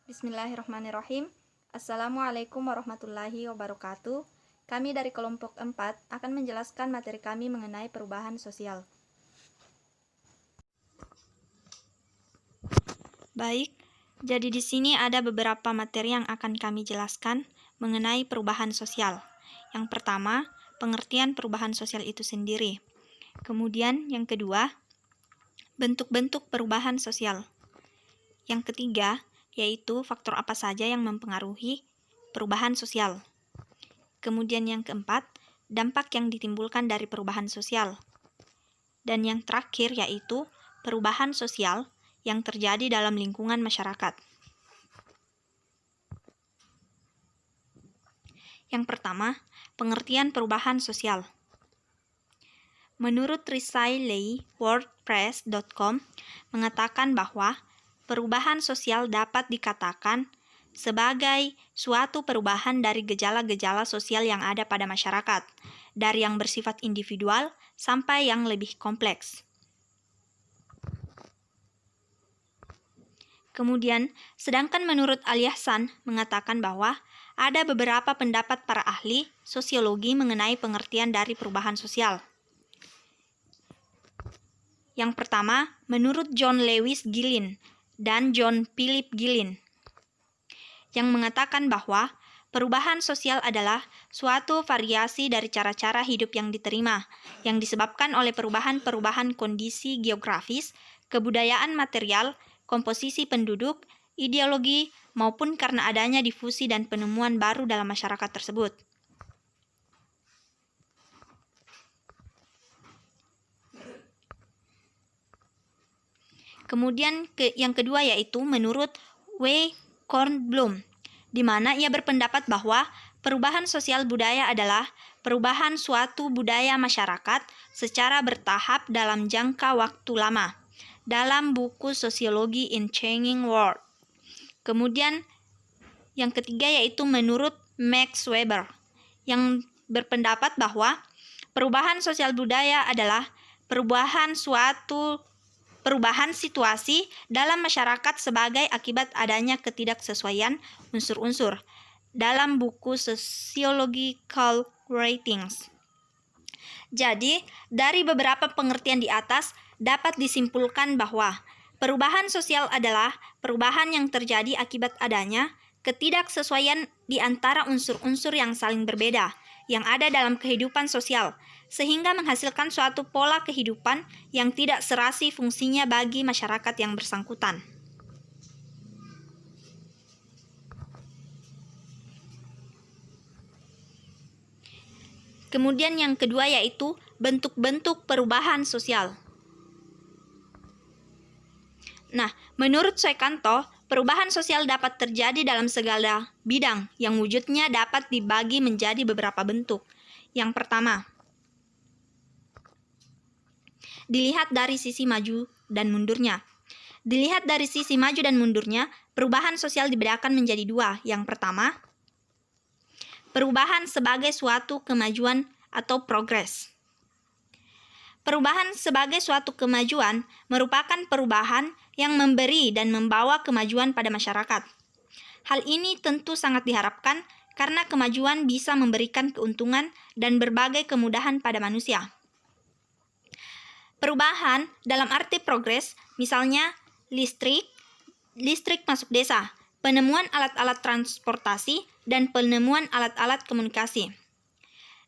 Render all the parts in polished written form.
Bismillahirrahmanirrahim. Assalamualaikum warahmatullahi wabarakatuh. Kami dari kelompok 4 akan menjelaskan materi kami mengenai perubahan sosial. Baik, jadi di sini ada beberapa materi yang akan kami jelaskan mengenai perubahan sosial. Yang pertama, pengertian perubahan sosial itu sendiri. Kemudian yang kedua, bentuk-bentuk perubahan sosial. Yang ketiga, yaitu faktor apa saja yang mempengaruhi perubahan sosial. Kemudian yang keempat, dampak yang ditimbulkan dari perubahan sosial. Dan yang terakhir yaitu perubahan sosial yang terjadi dalam lingkungan masyarakat. Yang pertama, pengertian perubahan sosial. Menurut Risailey, WordPress.com mengatakan bahwa perubahan sosial dapat dikatakan sebagai suatu perubahan dari gejala-gejala sosial yang ada pada masyarakat, dari yang bersifat individual sampai yang lebih kompleks. Kemudian, sedangkan menurut Al-Yahsan mengatakan bahwa ada beberapa pendapat para ahli sosiologi mengenai pengertian dari perubahan sosial. Yang pertama, menurut John Lewis Gillin dan John Philip Gillin, yang mengatakan bahwa perubahan sosial adalah suatu variasi dari cara-cara hidup yang diterima, yang disebabkan oleh perubahan-perubahan kondisi geografis, kebudayaan material, komposisi penduduk, ideologi, maupun karena adanya difusi dan penemuan baru dalam masyarakat tersebut. Kemudian yang kedua yaitu menurut W. Kornblum, di mana ia berpendapat bahwa perubahan sosial budaya adalah perubahan suatu budaya masyarakat secara bertahap dalam jangka waktu lama, dalam buku Sosiologi in Changing World. Kemudian yang ketiga yaitu menurut Max Weber, yang berpendapat bahwa perubahan sosial budaya adalah perubahan situasi dalam masyarakat sebagai akibat adanya ketidaksesuaian unsur-unsur dalam buku Sociological Ratings. Jadi, dari beberapa pengertian di atas dapat disimpulkan bahwa perubahan sosial adalah perubahan yang terjadi akibat adanya ketidaksesuaian di antara unsur-unsur yang saling berbeda yang ada dalam kehidupan sosial, sehingga menghasilkan suatu pola kehidupan yang tidak serasi fungsinya bagi masyarakat yang bersangkutan. Kemudian yang kedua yaitu bentuk-bentuk perubahan sosial. Nah, menurut Suekanto, perubahan sosial dapat terjadi dalam segala bidang yang wujudnya dapat dibagi menjadi beberapa bentuk. Yang pertama, dilihat dari sisi maju dan mundurnya. Dilihat dari sisi maju dan mundurnya, perubahan sosial dibedakan menjadi dua. Yang pertama, perubahan sebagai suatu kemajuan atau progres. Perubahan sebagai suatu kemajuan merupakan perubahan yang memberi dan membawa kemajuan pada masyarakat. Hal ini tentu sangat diharapkan karena kemajuan bisa memberikan keuntungan dan berbagai kemudahan pada manusia. Perubahan dalam arti progres, misalnya listrik masuk desa, penemuan alat-alat transportasi, dan penemuan alat-alat komunikasi,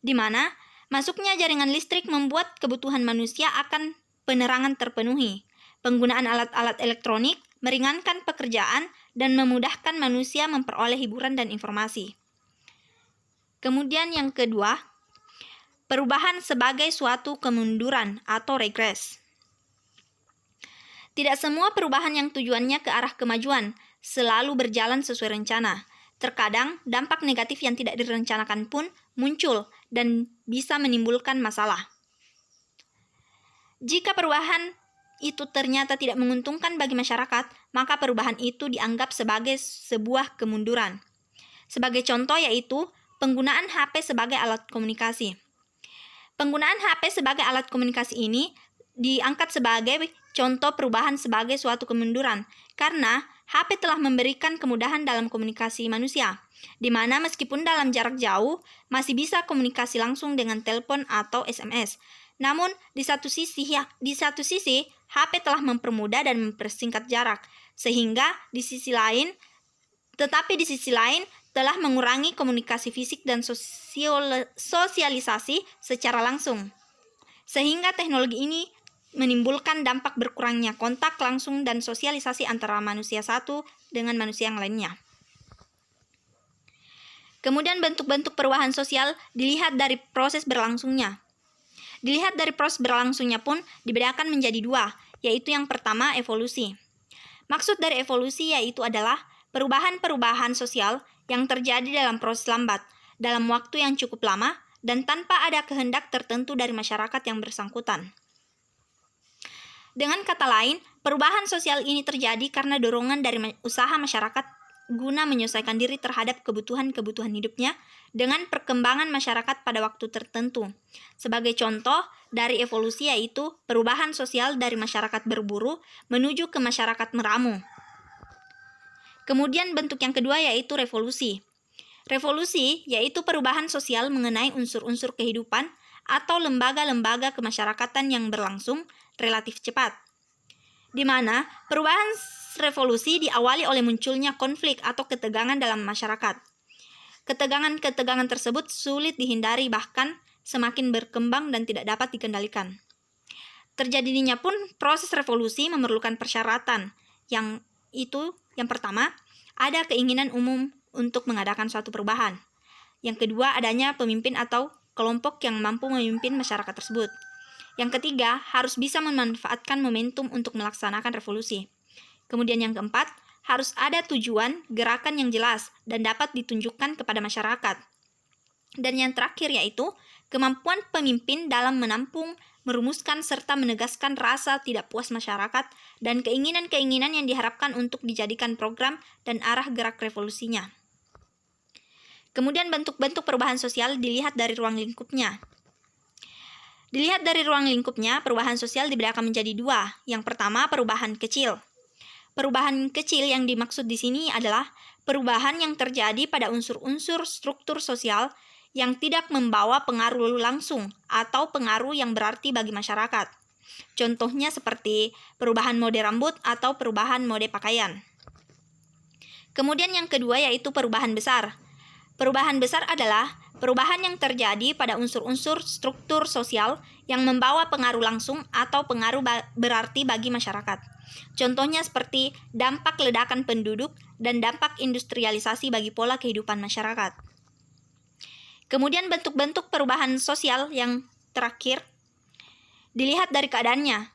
di mana masuknya jaringan listrik membuat kebutuhan manusia akan penerangan terpenuhi. Penggunaan alat-alat elektronik meringankan pekerjaan dan memudahkan manusia memperoleh hiburan dan informasi. Kemudian yang kedua, perubahan sebagai suatu kemunduran atau regres. Tidak semua perubahan yang tujuannya ke arah kemajuan selalu berjalan sesuai rencana. Terkadang, dampak negatif yang tidak direncanakan pun muncul dan bisa menimbulkan masalah. Jika perubahan itu ternyata tidak menguntungkan bagi masyarakat, maka perubahan itu dianggap sebagai sebuah kemunduran. Sebagai contoh yaitu penggunaan HP sebagai alat komunikasi. Penggunaan HP sebagai alat komunikasi ini diangkat sebagai contoh perubahan sebagai suatu kemunduran, karena HP telah memberikan kemudahan dalam komunikasi manusia, di mana meskipun dalam jarak jauh masih bisa komunikasi langsung dengan telepon atau SMS. Namun, di satu sisi, HP telah mempermudah dan mempersingkat jarak, sehingga di sisi lain telah mengurangi komunikasi fisik dan sosialisasi secara langsung. Sehingga teknologi ini menimbulkan dampak berkurangnya kontak langsung dan sosialisasi antara manusia satu dengan manusia yang lainnya. Kemudian bentuk-bentuk perubahan sosial dilihat dari proses berlangsungnya. Dilihat dari proses berlangsungnya pun dibedakan menjadi dua, yaitu yang pertama evolusi. Maksud dari evolusi yaitu adalah perubahan-perubahan sosial yang terjadi dalam proses lambat, dalam waktu yang cukup lama, dan tanpa ada kehendak tertentu dari masyarakat yang bersangkutan. Dengan kata lain, perubahan sosial ini terjadi karena dorongan dari usaha masyarakat guna menyesuaikan diri terhadap kebutuhan-kebutuhan hidupnya dengan perkembangan masyarakat pada waktu tertentu. Sebagai contoh dari evolusi yaitu perubahan sosial dari masyarakat berburu menuju ke masyarakat meramu. Kemudian bentuk yang kedua yaitu revolusi. Revolusi yaitu perubahan sosial mengenai unsur-unsur kehidupan atau lembaga-lembaga kemasyarakatan yang berlangsung relatif cepat, di mana perubahan revolusi diawali oleh munculnya konflik atau ketegangan dalam masyarakat. Ketegangan-ketegangan tersebut sulit dihindari, bahkan semakin berkembang dan tidak dapat dikendalikan. Terjadinya pun proses revolusi memerlukan persyaratan, yang pertama, ada keinginan umum untuk mengadakan suatu perubahan. Yang kedua, adanya pemimpin atau kelompok yang mampu memimpin masyarakat tersebut. Yang ketiga, harus bisa memanfaatkan momentum untuk melaksanakan revolusi. Kemudian yang keempat, harus ada tujuan gerakan yang jelas dan dapat ditunjukkan kepada masyarakat. Dan yang terakhir yaitu kemampuan pemimpin dalam menampung, merumuskan, serta menegaskan rasa tidak puas masyarakat dan keinginan-keinginan yang diharapkan untuk dijadikan program dan arah gerak revolusinya. Kemudian bentuk-bentuk perubahan sosial dilihat dari ruang lingkupnya. Dilihat dari ruang lingkupnya, perubahan sosial dibedakan menjadi dua. Yang pertama, perubahan kecil. Perubahan kecil yang dimaksud di sini adalah perubahan yang terjadi pada unsur-unsur struktur sosial yang tidak membawa pengaruh langsung atau pengaruh yang berarti bagi masyarakat. Contohnya seperti perubahan mode rambut atau perubahan mode pakaian. Kemudian yang kedua yaitu perubahan besar. Perubahan besar adalah perubahan yang terjadi pada unsur-unsur struktur sosial yang membawa pengaruh langsung atau pengaruh berarti bagi masyarakat. Contohnya seperti dampak ledakan penduduk dan dampak industrialisasi bagi pola kehidupan masyarakat. Kemudian bentuk-bentuk perubahan sosial yang terakhir dilihat dari keadaannya.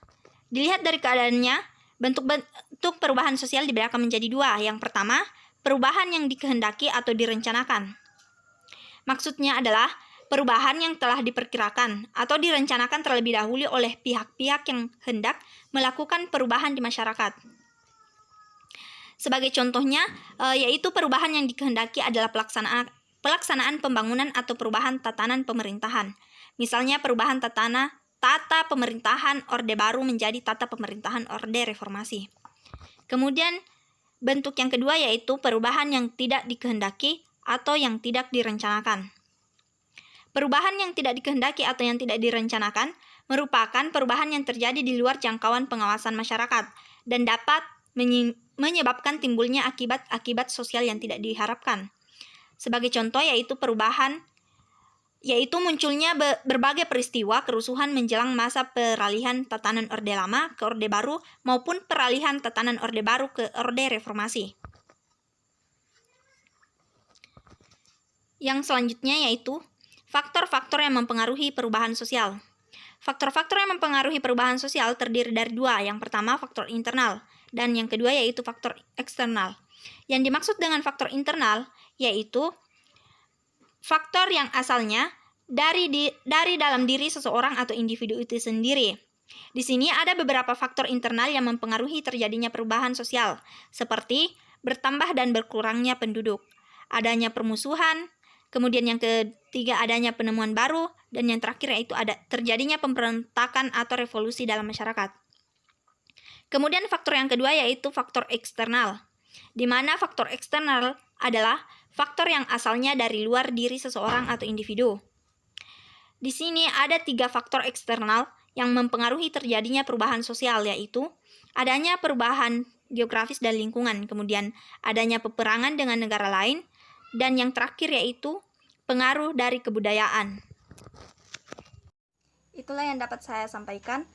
Bentuk-bentuk perubahan sosial dibedakan menjadi dua. Yang pertama, perubahan yang dikehendaki atau direncanakan. Maksudnya adalah perubahan yang telah diperkirakan atau direncanakan terlebih dahulu oleh pihak-pihak yang hendak melakukan perubahan di masyarakat. Sebagai contohnya, yaitu perubahan yang dikehendaki adalah pelaksanaan pembangunan atau perubahan tatanan pemerintahan. Misalnya perubahan tata pemerintahan Orde Baru menjadi tata pemerintahan Orde Reformasi. Kemudian bentuk yang kedua yaitu perubahan yang tidak dikehendaki atau yang tidak direncanakan. Perubahan yang tidak dikehendaki atau yang tidak direncanakan merupakan perubahan yang terjadi di luar jangkauan pengawasan masyarakat dan dapat menyebabkan timbulnya akibat-akibat sosial yang tidak diharapkan. Sebagai contoh yaitu munculnya berbagai peristiwa kerusuhan menjelang masa peralihan tatanan Orde Lama ke Orde Baru maupun peralihan tatanan Orde Baru ke Orde Reformasi. Yang selanjutnya yaitu faktor-faktor yang mempengaruhi perubahan sosial. Faktor-faktor yang mempengaruhi perubahan sosial terdiri dari dua. Yang pertama faktor internal dan yang kedua yaitu faktor eksternal. Yang dimaksud dengan faktor internal yaitu faktor yang asalnya dari dalam diri seseorang atau individu itu sendiri. Di sini ada beberapa faktor internal yang mempengaruhi terjadinya perubahan sosial, seperti bertambah dan berkurangnya penduduk, adanya permusuhan, kemudian yang ketiga adanya penemuan baru, dan yang terakhir yaitu ada terjadinya pemberontakan atau revolusi dalam masyarakat. Kemudian faktor yang kedua yaitu faktor eksternal. di mana faktor eksternal adalah faktor yang asalnya dari luar diri seseorang atau individu. Di sini ada 3 faktor eksternal yang mempengaruhi terjadinya perubahan sosial, yaitu adanya perubahan geografis dan lingkungan, kemudian adanya peperangan dengan negara lain, dan yang terakhir yaitu pengaruh dari kebudayaan. Itulah yang dapat saya sampaikan.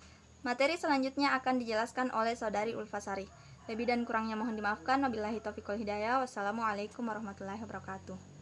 Materi selanjutnya akan dijelaskan oleh Saudari Ulfasari. Lebih dan kurangnya mohon dimaafkan. Wabillahi taufiq wal hidayah. Wassalamualaikum warahmatullahi wabarakatuh.